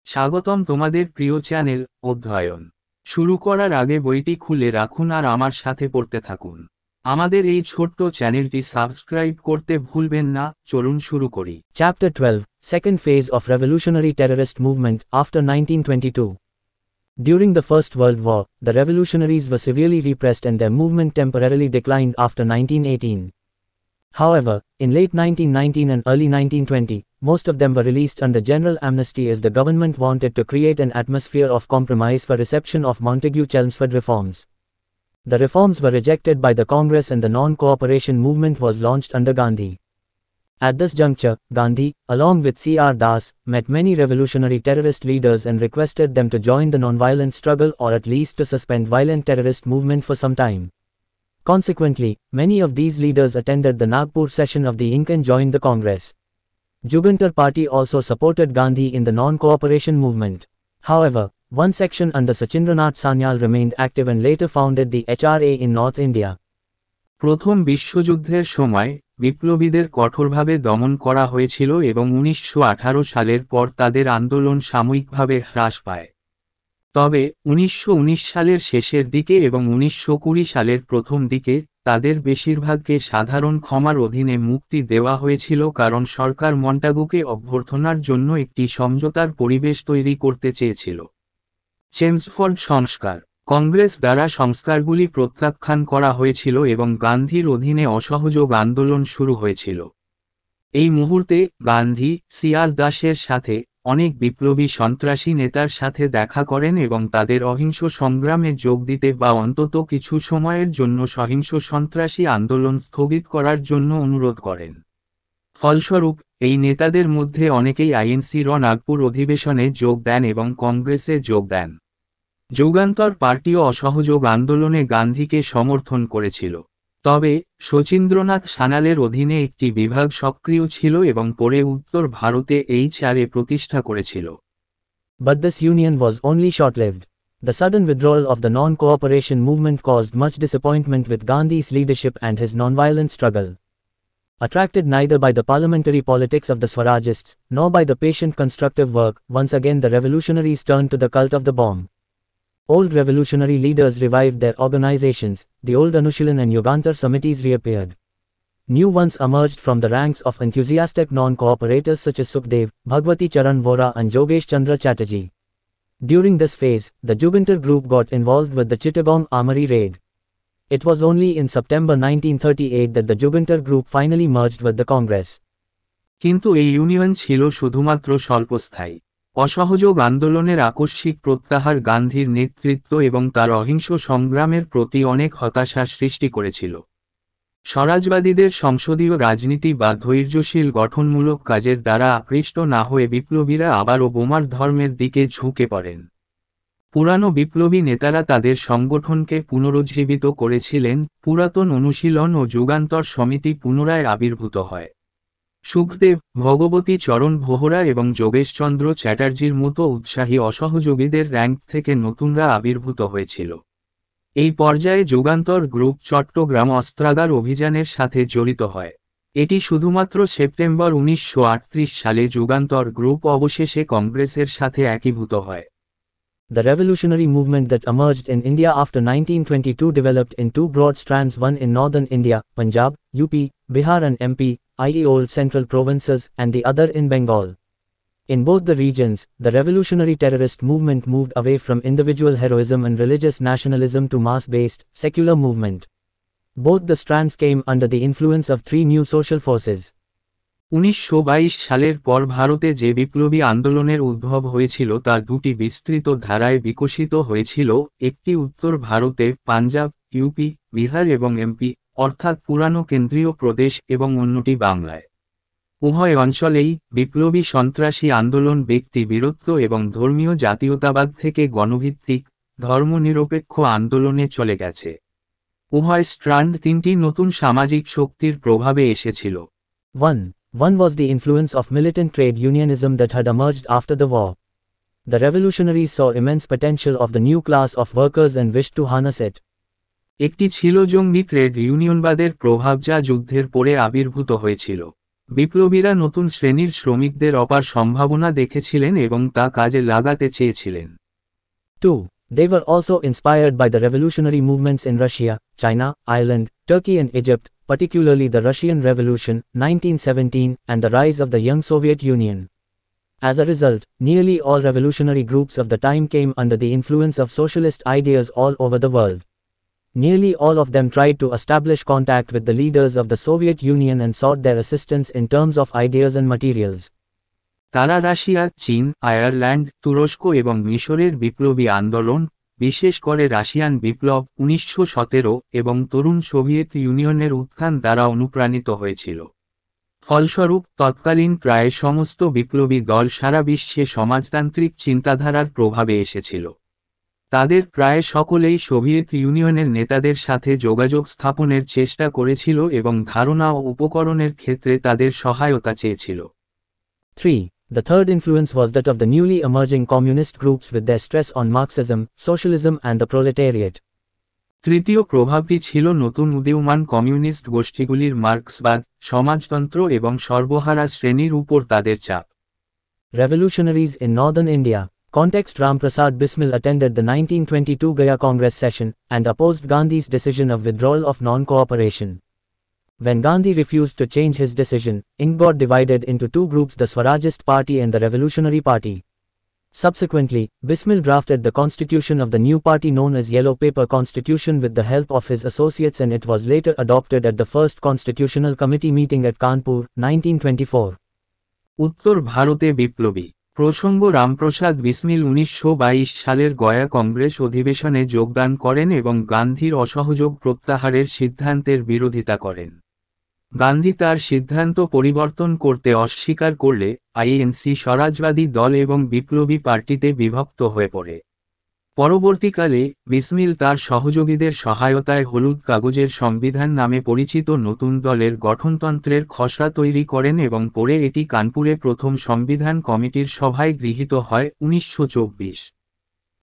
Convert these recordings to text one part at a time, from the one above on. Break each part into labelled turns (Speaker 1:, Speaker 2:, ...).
Speaker 1: স্বাগতম তোমাদের প্রিয় চ্যানেল অধ্যয়ন শুরু করার আগে বইটি খুলে রাখুন আর আমার সাথে পড়তে থাকুন। আমাদের এই ছোট্ট চ্যানেলটি সাবস্ক্রাইব করতে ভুলবেন না। চলুন শুরু করি।
Speaker 2: Chapter 12, Second Phase of Revolutionary Terrorist Movement after 1922. During the First World War, the revolutionaries were severely repressed and their movement temporarily declined after 1918. However, in late 1919 and early 1920, most of them were released under general amnesty as the government wanted to create an atmosphere of compromise for reception of Montagu-Chelmsford reforms. The reforms were rejected by the Congress and the non-cooperation movement was launched under Gandhi. At this juncture, Gandhi, along with C.R. Das, met many revolutionary terrorist leaders and requested them to join the non-violent struggle or at least to suspend violent terrorist movement for some time. Consequently, many of these leaders attended the Nagpur session of the INC and joined the Congress. Jugantar Party also supported Gandhi in the non-cooperation movement. However, one section under Sachindranath Sanyal remained active and later founded the HRA in North India.
Speaker 1: প্রথম বিশ্বযুদ্ধের সময় বিপ্লবীদের কঠোরভাবে দমন করা হয়েছিল এবং 1918 সালের পর তাদের আন্দোলন সাময়িকভাবে হ্রাস পায়। তবে 1919 সালের শেষের দিকে এবং 1920 সালের প্রথম দিকে তাদের বেশিরভাগকে সাধারণ ক্ষমার অধীনে মুক্তি দেওয়া হয়েছিল কারণ সরকার মন্টাগুকে অভ্যর্থনার জন্য একটি সমঝোতার পরিবেশ তৈরি করতে চেয়েছিল। চেমসফোর্ড সংস্কার কংগ্রেস দ্বারা সংস্কারগুলি প্রত্যাখ্যান করা হয়েছিল এবং গান্ধীর অধীনে অসহযোগ আন্দোলন শুরু হয়েছিল। এই মুহূর্তে গান্ধী C.R. দাসের সাথে অনেক বিপ্লবী সন্ত্রাসী নেতার সাথে দেখা করেন এবং তাদের অহিংস সংগ্রামে যোগ দিতে বা অন্তত কিছু সময়ের জন্য সহিংস সন্ত্রাসী আন্দোলন স্থগিত করার জন্য অনুরোধ করেন। ফলস্বরূপ এই নেতাদের মধ্যে অনেকেই আইএনসির নাগপুর অধিবেশনে যোগ দেন এবং কংগ্রেসে যোগ দেন। যুগান্তর পার্টিও অসহযোগ আন্দোলনে গান্ধীকে সমর্থন করেছিল। তবে শচীন্দ্রনাথ সান্যালের অধীনে একটি বিভাগ সক্রিয় ছিল এবং পরে উত্তর ভারতে HRA প্রতিষ্ঠা করেছিল।
Speaker 2: But this union was only short-lived. The sudden withdrawal of the non-cooperation movement caused much disappointment with Gandhi's leadership and his non-violent struggle. Attracted neither by the parliamentary politics of the Swarajists, nor by the patient constructive work, once again the revolutionaries turned to the cult of the bomb. Old revolutionary leaders revived their organizations, the old Anushilan and Yugantar Samitis reappeared. New ones emerged from the ranks of enthusiastic non-cooperators such as Sukhdev, Bhagwati Charan Vora and Jogesh Chandra Chatterjee. During this phase, the Jugantar group got involved with the Chittagong Armory raid. It was only in September 1938 that the Jugantar group finally merged with the Congress.
Speaker 1: কিন্তু এই union ছিল শুধুমাত্র স্বল্পস্থায়ী। অসহযোগ আন্দোলনের আকস্মিক প্রত্যাহার গান্ধীর নেতৃত্ব এবং তার অহিংস সংগ্রামের প্রতি অনেক হতাশা সৃষ্টি করেছিল। স্বরাজবাদীদের সংসদীয় রাজনীতি বা ধৈর্যশীল গঠনমূলক কাজের দ্বারা আকৃষ্ট না হয়ে বিপ্লবীরা আবারও বোমার ধর্মের দিকে ঝুঁকে পড়েন। পুরানো বিপ্লবী নেতারা তাদের সংগঠনকে পুনরুজ্জীবিত করেছিলেন, পুরাতন অনুশীলন ও যুগান্তর সমিতি পুনরায় আবির্ভূত হয়। সুখদেব, ভগবতী চরণ ভোহরা এবং যোগেশচন্দ্র চ্যাটার্জির মতো উৎসাহী অসহযোগীদের র্যাঙ্ক থেকে নতুনরা আবির্ভূত হয়েছিল। এই পর্যায়ে যুগান্তর গ্রুপ চট্টগ্রাম অস্ত্রাগার অভিযানের সাথে জড়িত হয়। এটি শুধুমাত্র সেপ্টেম্বর 1938 সালে যুগান্তর গ্রুপ অবশেষে কংগ্রেসের সাথে একীভূত হয়।
Speaker 2: The revolutionary movement that emerged in India after 1922 developed in two broad strands, one in northern India, Punjab, UP, Bihar and MP, i.e. old central provinces, and the other in Bengal. In both the regions, the revolutionary terrorist movement moved away from individual heroism and religious nationalism to mass-based, secular movement. Both the strands came under the influence of three new social forces.
Speaker 1: 1922 সালের পর ভারতে যে বিপ্লবী আন্দোলনের উদ্ভব হয়েছিল তা দুটি বিস্তৃত ধারায় বিকশিত হয়েছিল, একটি উত্তর ভারতে পাঞ্জাব, ইউপি, বিহার এবং এমপি, অর্থাৎ পুরানো কেন্দ্রীয় প্রদেশ, এবং অন্যটি বাংলায়। উভয় অঞ্চলেই বিপ্লবী সন্ত্রাসী আন্দোলন ব্যক্তি বিরক্ত এবং ধর্মীয় জাতীয়তাবাদ থেকে গণভিত্তিক, ধর্মনিরপেক্ষ আন্দোলনে চলে গেছে। উভয় স্ট্র্যান্ড তিনটি নতুন সামাজিক শক্তির প্রভাবে এসেছিল।
Speaker 2: 1 was the influence of militant trade unionism that had emerged after the war. The revolutionaries saw immense potential of the new class of workers and wished to harness it.
Speaker 1: একটি ছিল জঙ্গি ট্রেড ইউনিয়নবাদের প্রভাব যা যুদ্ধের পরে আবির্ভূত হয়েছিল। বিপ্লবীরা নতুন শ্রেণীর শ্রমিকদের অপার সম্ভাবনা দেখেছিলেন এবং তা কাজে লাগাতে চেয়েছিলেন।
Speaker 2: 2. They were also inspired by the revolutionary movements in Russia, China, Ireland, Turkey and Egypt, particularly the Russian Revolution, 1917, and the rise of the young Soviet Union. As a result, nearly all revolutionary groups of the time came under the influence of socialist ideas all over the world. Nearly all of them tried to establish contact with the leaders of the Soviet Union and sought their assistance in terms of ideas and materials.
Speaker 1: তারা Russia, চীন, Ireland, তুরস্ক এবং মিশরের বিপ্লবী আন্দোলন, বিশেষ করে Russian বিপ্লব 1917 এবং তরুণ সোভিয়েত ইউনিয়নের উত্থান দ্বারা অনুপ্রাণিত হয়েছিল। ফলস্বরূপ তৎকালীন প্রায় সমস্ত বিপ্লবী দল সারা বিশ্বে সমাজতান্ত্রিক চিন্তাধারার প্রভাবে এসেছিল। তাদের প্রায় সকলেই সোভিয়েত ইউনিয়নের নেতাদের সাথে যোগাযোগ স্থাপনের চেষ্টা করেছিল এবং ধারণা ও উপকরণের ক্ষেত্রে তাদের সহায়তা চেয়েছিল।
Speaker 2: 3. The third influence was that of the newly emerging communist groups with their stress on Marxism, socialism and the proletariat.
Speaker 1: তৃতীয় প্রভাবটি ছিল নতুন উদীয়মান কমিউনিস্ট গোষ্ঠীগুলির মার্ক্সবাদ, সমাজতন্ত্র এবং সর্বহারা শ্রেণীর উপর তাদের চাপ।
Speaker 2: Revolutionaries in northern India. Context: Ram Prasad Bismil attended the 1922 Gaya Congress session, and opposed Gandhi's decision of withdrawal of non-cooperation. When Gandhi refused to change his decision, India got divided into two groups: the Swarajist Party and the Revolutionary Party. Subsequently, Bismil drafted the constitution of the new party known as Yellow Paper Constitution with the help of his associates, and it was later adopted at the first Constitutional Committee meeting at Kanpur, 1924.
Speaker 1: উত্তর ভারতে বিপ্লবী প্রসঙ্গ রামপ্রসাদ বিসমিল 1922 সালের গয়া কংগ্রেস অধিবেশনে যোগদান করেন এবং গান্ধীর অসহযোগ প্রত্যাহারের সিদ্ধান্তের বিরোধিতা করেন। গান্ধী তার সিদ্ধান্ত পরিবর্তন করতে অস্বীকার করলে আইএনসি স্বরাজবাদী দল এবং বিপ্লবী পার্টিতে বিভক্ত হয়ে পড়ে। পরবর্তীকালে বিসমিল তার সহযোগীদের সহায়তায় হলুদ কাগজের সংবিধান নামে পরিচিত নতুন দলের গঠনতন্ত্রের খসড়া তৈরি করেন এবং পরে এটি কানপুরে প্রথম সংবিধান কমিটির সভায় গৃহীত হয় 1924।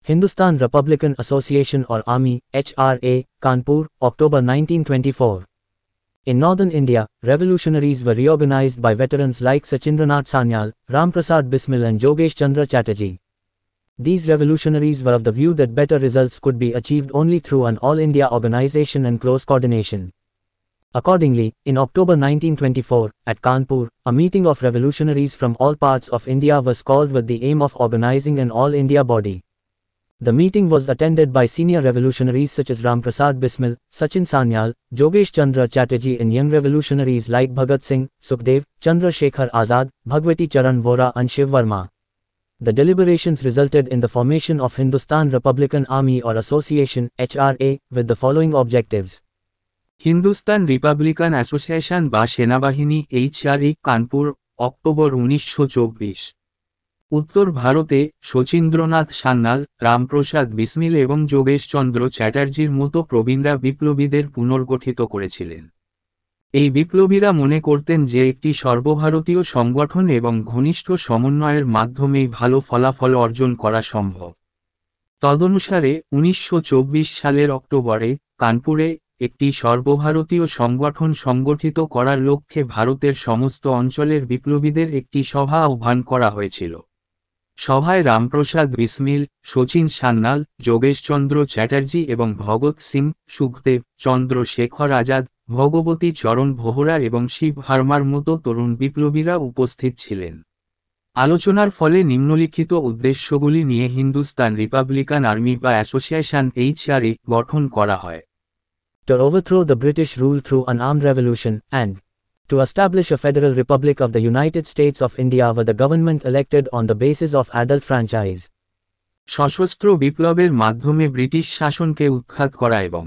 Speaker 2: Hindustan Republican Association or Army, HRA, Kanpur, October 1924. In northern India, revolutionaries were reorganized by veterans like Sachindranath Sanyal, Ramprasad Bismil and Jogesh Chandra Chatterjee. These revolutionaries were of the view that better results could be achieved only through an all-India organization and close coordination. Accordingly, in October 1924, at Kanpur, a meeting of revolutionaries from all parts of India was called with the aim of organizing an all-India body. The meeting was attended by senior revolutionaries such as Ramprasad Bismil, Sachin Sanyal, Jogesh Chandra Chatterjee and young revolutionaries like Bhagat Singh, Sukhdev, Chandra Shekhar Azad, Bhagwati Charan Vora and Shiv Varma. The deliberations resulted in the formation of Hindustan Republican Army or Association, HRA, with the following objectives.
Speaker 1: Hindustan Republican association বা সেনাবাহিনী HRA, Kanpur, October 1924। উত্তর ভারতে শচীন্দ্রনাথ সান্যাল, রামপ্রসাদ বিসমিল এবং যোগেশ চন্দ্র চ্যাটার্জির মতো প্রবীণরা বিপ্লবীদের পুনর্গঠিত করেছিলেন। এই বিপ্লবীরা মনে করতেন যে একটি সর্বভারতীয় সংগঠন এবং ঘনিষ্ঠ সমন্বয়ের মাধ্যমেই ভালো ফলাফল অর্জন করা সম্ভব। তদনুসারে 1924 সালের অক্টোবরে কানপুরে একটি সর্বভারতীয় সংগঠন সংগঠিত করার লক্ষ্যে ভারতের সমস্ত অঞ্চলের বিপ্লবীদের একটি সভা আহ্বান করা হয়েছিল। সভায় রামপ্রসাদ বিসমিল, শচীন সান্যাল, যোগেশচন্দ্র চ্যাটার্জি এবং ভগৎ সিং, সুখদেব, চন্দ্র শেখর আজাদ, ভগবতী চরণ ভোহরা এবং শিব ভার্মার মতো তরুণ বিপ্লবীরা উপস্থিত ছিলেন। আলোচনার ফলে নিম্নলিখিত উদ্দেশ্যগুলি নিয়ে হিন্দুস্তান রিপাবলিকান আর্মি বা অ্যাসোসিয়েশন HRA গঠন করা হয়।
Speaker 2: To overthrow the British rule through an armed revolution, and to establish a federal republic of the United States of India with the government elected on the basis of adult franchise.
Speaker 1: সশস্ত্র বিপ্লবের মাধ্যমে British শাসনকে উৎখাত করা এবং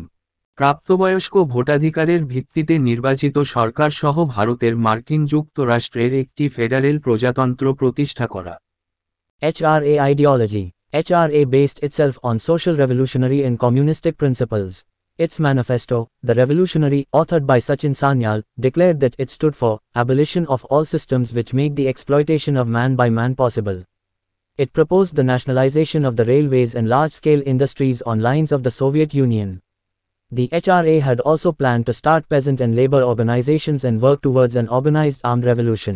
Speaker 1: প্রাপ্তবয়স্ক ভোটাধিকারের ভিত্তিতে নির্বাচিত সরকার সহ ভারতের মার্কিন যুক্তরাষ্ট্রের একটি ফেডারেল প্রজাতন্ত্র প্রতিষ্ঠা করা।
Speaker 2: HRA ideology. HRA based itself on social revolutionary and communistic principles. Its manifesto, The Revolutionary, authored by Sachin Sanyal, declared that it stood for abolition of all systems which make the exploitation of man by man possible. It proposed the nationalization of the railways and large-scale industries on lines of the Soviet Union. The HRA had also planned to start peasant and labor organizations and work towards an organized armed revolution.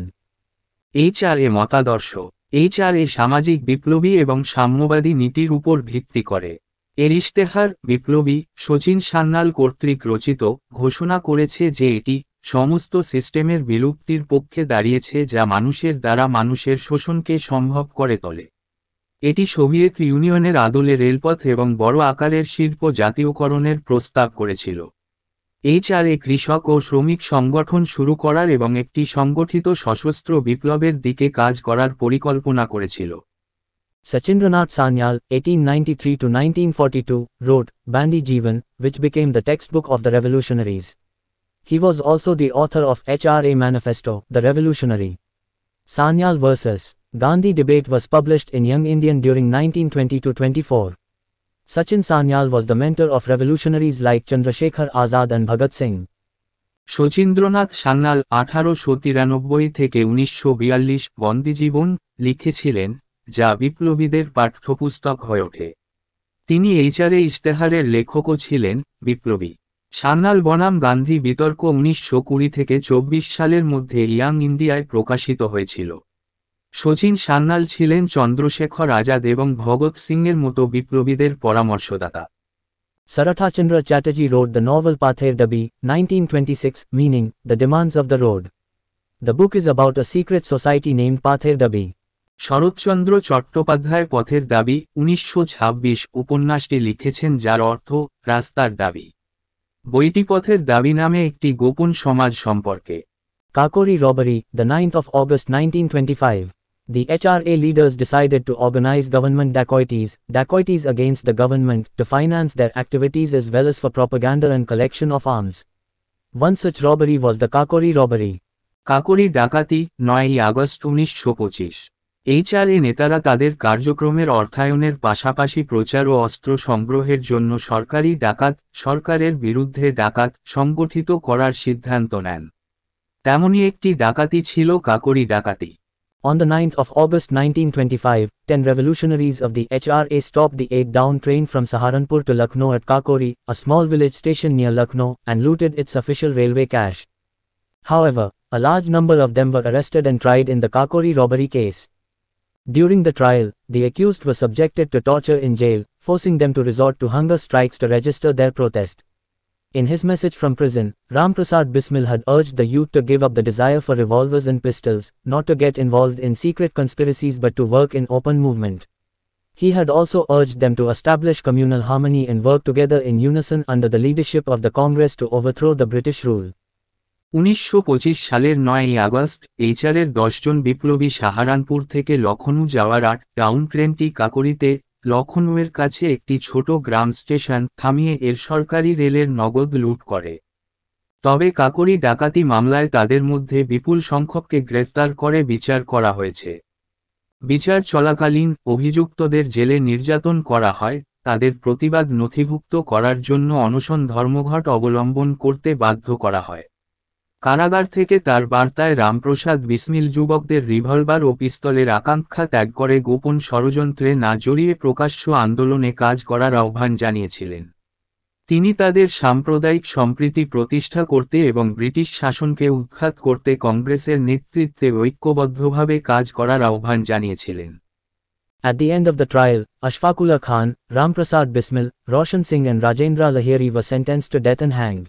Speaker 1: HRA মতাদর্শ HRA সামাজিক বিপ্লবী এবং সাম্যবাদী নীতির উপর ভিত্তি করে। এর ইশতেহার বিপ্লবী শচীন সান্যাল কর্তৃক রচিত ঘোষণা করেছে যে এটি সমস্ত সিস্টেমের বিলুপ্তির পক্ষে দাঁড়িয়েছে যা মানুষের দ্বারা মানুষের শোষণকে সম্ভব করে তোলে। এটি সোভিয়েত ইউনিয়নের আদলে রেলপথ এবং বড় আকারের শিল্প জাতীয়করণের প্রস্তাব করেছিল। HRA কৃষক ও শ্রমিক সংগঠন শুরু করার এবং একটি সংগঠিত সশস্ত্র বিপ্লবের দিকে কাজ করার পরিকল্পনা করেছিল।
Speaker 2: Sachindranath Sanyal, 1893 to 1942, wrote Bandi Jeevan, which became the textbook of the revolutionaries. He was also the author of HRA Manifesto, The Revolutionary. Sanyal vs. Gandhi debate was published in Young Indian during 1920-24. Sachin Sanyal was the mentor of revolutionaries like Chandrasekhar Azad and Bhagat Singh.
Speaker 1: Sachindranath Sanyal 1893 থেকে 1942 বন্দিজীবন লিখেছিলেন, যা বিপ্লবীদের পাঠ্যপুস্তক হয়ে ওঠে। তিনি HRA ইশতেহারের লেখকও ছিলেন। বিপ্লবী সান্যাল বনাম গান্ধী বিতর্ক 1920 থেকে 24 সালের মধ্যে ইয়াং ইন্ডিয়ায় প্রকাশিত হয়েছিল। শচীন সান্যাল ছিলেন চন্দ্রশেখর আজাদ এবং ভগৎ সিংয়ের মতো বিপ্লবীদের পরামর্শদাতা।
Speaker 2: Sarathachandra Chatterjee wrote the novel Pather Dabi, 1926, meaning, The Demands of the Road. The book is about a secret society named Pather Dabi.
Speaker 1: Saratchandra Chattopadhyay পথের দাবি 1926 উপন্যাসটি লিখেছেন, যার অর্থ রাস্তার দাবি। বইটি পথের দাবি নামে একটি গোপন সমাজ সম্পর্কে।
Speaker 2: Kakori robbery, the 9th of August 1925. The HRA leaders decided to organize government dacoities against the government, to finance their activities as well as for propaganda and collection of arms. One such robbery was the Kakori robbery.
Speaker 1: Kakori ডাকাতি 9 August 1925। HRA নেতারা তাদের কার্যক্রমের অর্থায়নের পাশাপাশি প্রচার ও অস্ত্র সংগ্রহের জন্য সরকারি ডাকাত, সরকারের বিরুদ্ধে ডাকাত সংগঠিত করার সিদ্ধান্ত নেন। তেমনি একটি ডাকাতি ছিল কাকরি ডাকাতি।
Speaker 2: On the 9th of August 1925, 10 revolutionaries of the HRA stopped the 8-down train from Saharanpur to Lucknow at Kakori, a small village station near Lucknow, and looted its official railway cash. However, a large number of them were arrested and tried in the Kakori robbery case. During the trial, the accused were subjected to torture in jail, forcing them to resort to hunger strikes to register their protest. In his message from prison, Ramprasad Bismil had urged the youth to give up the desire for revolvers and pistols, not to get involved in secret conspiracies but to work in open movement. He had also urged them to establish communal harmony and work together in unison under the leadership of the Congress to overthrow the British rule.
Speaker 1: 1925 সালের 9 August HRAর 10 জন বিপ্লবী সাহারানপুর থেকে লখনউ যাওয়ার 8-ডাউন ট্রেনটি কাকরিতে, লখনউয়ের কাছে একটি ছোট গ্রাম station থামিয়ে এর সরকারি রেলের নগদ লুট করে। তবে কাকরি ডাকাতি মামলায় তাদের মধ্যে বিপুল সংখ্যককে গ্রেফতার করে বিচার করা হয়েছে। বিচার চলাকালীন অভিযুক্তদের জেলে নির্যাতন করা হয়, তাদের প্রতিবাদ নথিভুক্ত করার জন্য অনশন ধর্মঘট অবলম্বন করতে বাধ্য করা হয়। কারাগার থেকে তার বার্তায় রামপ্রসাদ বিসমিল যুবকদের রিভলভার ও পিস্তলের আকাঙ্ক্ষা ত্যাগ করে গোপন ষড়যন্ত্রে না জড়িয়ে প্রকাশ্য আন্দোলনে কাজ করার আহ্বান জানিয়েছিলেন। তিনি তাদের সাম্প্রদায়িক সম্প্রীতি প্রতিষ্ঠা করতে এবং ব্রিটিশ শাসনকে উৎখাত করতে কংগ্রেসের নেতৃত্বে ঐক্যবদ্ধভাবে কাজ করার আহ্বান জানিয়েছিলেন।
Speaker 2: At the end of the trial, Ashfaqullah Khan, Ramprasad Bismil, Roshan Singh and Rajendra Lahiri were sentenced to death and hanged.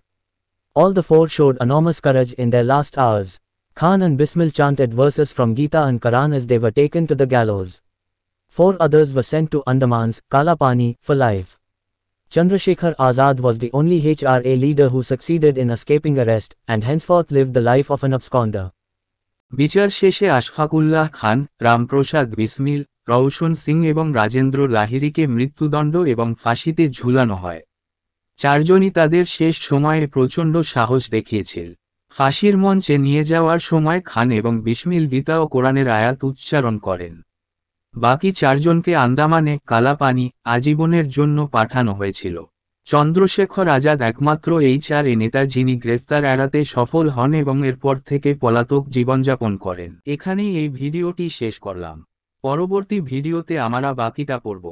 Speaker 2: All the four showed enormous courage in their last hours. Khan and Bismil chanted verses from Gita and Quran as they were taken to the gallows. 4 others were sent to Andamans, Kalapani, for life. Chandrasekhar Azad was the only HRA leader who succeeded in escaping arrest, and henceforth lived the life of an absconder.
Speaker 1: বিচার শেষে আশফাকুল্লাহ খান, রামপ্রসাদ বিসমিল, রওশন সিং এবং রাজেন্দ্র লাহিড়িকে মৃত্যুদণ্ড এবং ফাঁসিতে ঝুলানো হয়। চারজনই তাদের শেষ সময়ে প্রচণ্ড সাহস দেখিয়েছিল। ফাঁসির মঞ্চে নিয়ে যাওয়ার সময় খান এবং বিসমিল গীতা ও কোরআনের আয়াত উচ্চারণ করেন। বাকি চারজনকে আন্দামানে, কালাপানি, আজীবনের জন্য পাঠানো হয়েছিল। চন্দ্রশেখর আজাদ একমাত্র HRA নেতা যিনি গ্রেফতার এড়াতে সফল হন এবং এরপর থেকে পলাতক জীবনযাপন করেন। এখানেই এই ভিডিওটি শেষ করলাম। পরবর্তী ভিডিওতে আমরা বাকিটা পড়ব।